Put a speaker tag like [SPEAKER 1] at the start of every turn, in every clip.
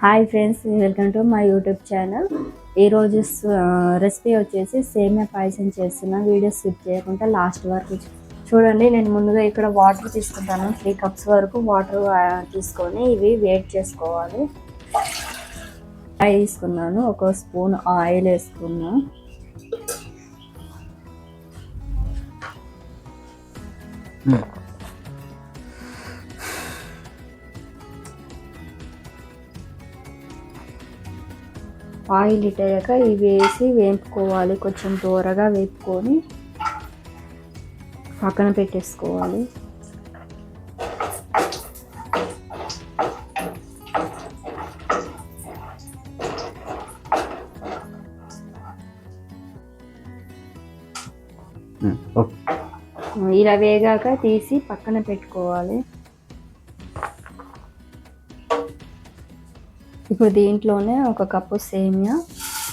[SPEAKER 1] Hi friends, welcome to my YouTube channel. ఈరోజు recipe వచ్చేసి సేమియా పాయసం చేస్తున్నా. వీడియో స్కిప్ చేయకుండా లాస్ట్ వరకు చూడండి. నేను ముందుగా ఇక్కడ వాటర్ తీసుకుంటాను. 3 కప్స్ వరకు వాటర్ తీసుకొని ఇవి వేడి చేసుకోవాలి. ఆయిల్ తీసుకున్నాను, 1 స్పూన్ ఆయిల్ వేసుకున్నా. ఆయిల్ హీట్ అయ్యాక ఇవి వేసి వేపుకోవాలి. కొంచెం దూరగా వేపుకొని పక్కన పెట్టేసుకోవాలి. ఇలా వేగాక తీసి పక్కన పెట్టుకోవాలి. ఇప్పుడు దీంట్లోనే 1 కప్పు సేమియా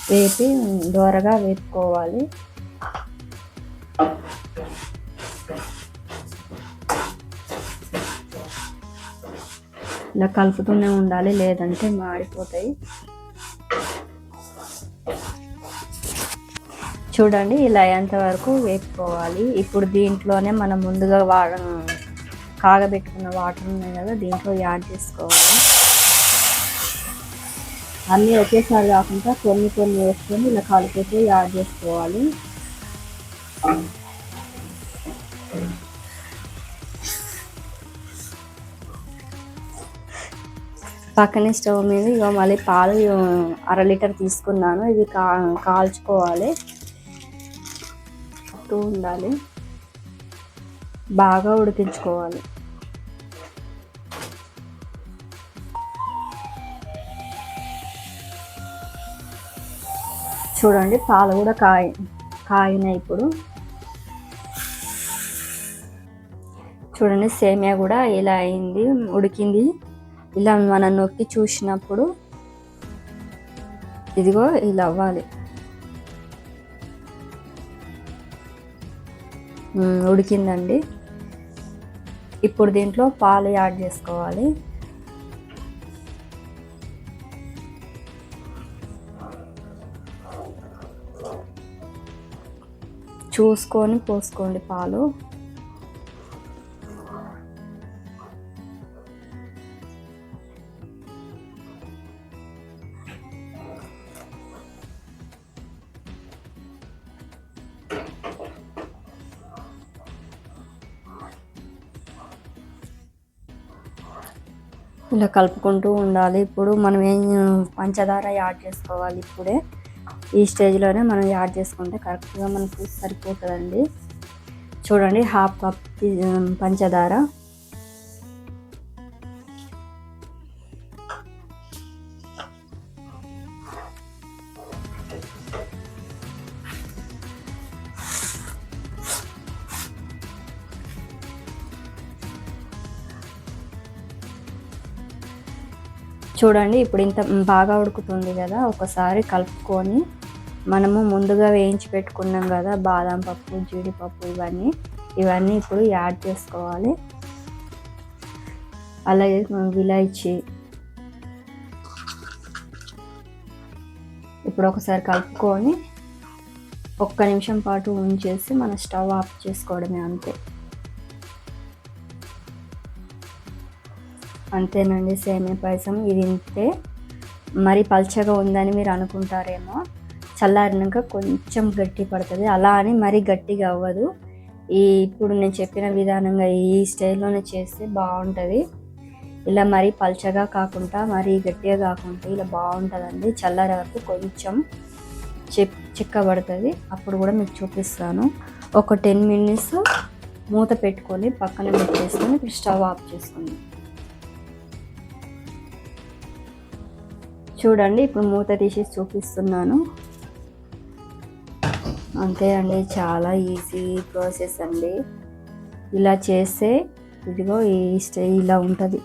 [SPEAKER 1] వేపి దోరగా వేపుకోవాలి. ఇలా కలుపుతూనే ఉండాలి, లేదంటే మాడిపోతాయి. చూడండి, ఇలా ఎంతవరకు వేపుకోవాలి. ఇప్పుడు దీంట్లోనే మనం ముందుగా కాగబెట్టుకున్న వాటర్ ఉన్నాయి కదా, దీంట్లో యాడ్ చేసుకోవాలి. అన్నీ ఒకేసారి కాకుండా కొన్ని కొన్ని వేసుకొని ఇలా కలిపేసి యాడ్ చేసుకోవాలి. పక్కనే స్టవ్ మీద ఇక మళ్ళీ పాలు 1/2 లీటర్ తీసుకున్నాను. ఇది కాల్చుకోవాలి. ఉండాలి, బాగా ఉడికించుకోవాలి. చూడండి, పాలు కూడా కాగినాయి. ఇప్పుడు చూడండి, సేమియా కూడా ఇలా అయింది, ఉడికింది. ఇలా మనం నొక్కి చూసినప్పుడు ఇదిగో ఇలా అవ్వాలి. ఉడికిందండి. ఇప్పుడు దీంట్లో పాలు యాడ్ చేసుకోవాలి. చూసుకొని పోసుకోండి పాలు. ఇలా కలుపుకుంటూ ఉండాలి. ఇప్పుడు మనం పంచదార యాడ్ చేసుకోవాలి. ఇప్పుడే ఈ స్టేజ్లోనే మనం యాడ్ చేసుకుంటే కరెక్ట్గా మనకు సరిపోతుందండి. చూడండి, 1/2 కప్ పంచదార. చూడండి, ఇప్పుడు ఇంత బాగా ఉడుకుతుంది కదా, ఒకసారి కలుపుకొని మనము ముందుగా వేయించి పెట్టుకున్నాం కదా బాదం పప్పు, జీడిపప్పు, ఇవన్నీ ఇప్పుడు యాడ్ చేసుకోవాలి. అలాగే ఇలాచీ. ఇప్పుడు ఒకసారి కలుపుకొని 1 నిమిషం పాటు ఉంచేసి మన స్టవ్ ఆఫ్ చేసుకోవడమే. అంతేనండి, సేమియా పాయసం. ఇది ఇంతే. మరి పల్చగా ఉందని మీరు అనుకుంటారేమో. చల్లారినాక కొంచెం గట్టి పడుతుంది. అలా అని మరీ గట్టిగా అవ్వదు. ఇప్పుడు నేను చెప్పిన విధానంగా ఈ స్టైల్లోనే చేస్తే బాగుంటుంది. ఇలా మరీ పల్చగా కాకుండా మరీ గట్టిగా కాకుండా ఇలా బాగుంటుందండి. చల్లారే వరకు కొంచెం చిక్కబడుతుంది. అప్పుడు కూడా మీకు చూపిస్తాను. ఒక 10 మినిట్స్ మూత పెట్టుకొని పక్కన పెట్టేసుకొని ఇప్పుడు స్టవ్ ఆఫ్ చేసుకుందాం. చూడండి, ఇప్పుడు మూత తీసి చూపిస్తున్నాను. అంతే అండి, చాలా ఈజీ ప్రాసెస్ అండి. ఇలా చేస్తే ఇదిగో ఇలా ఉంటుంది.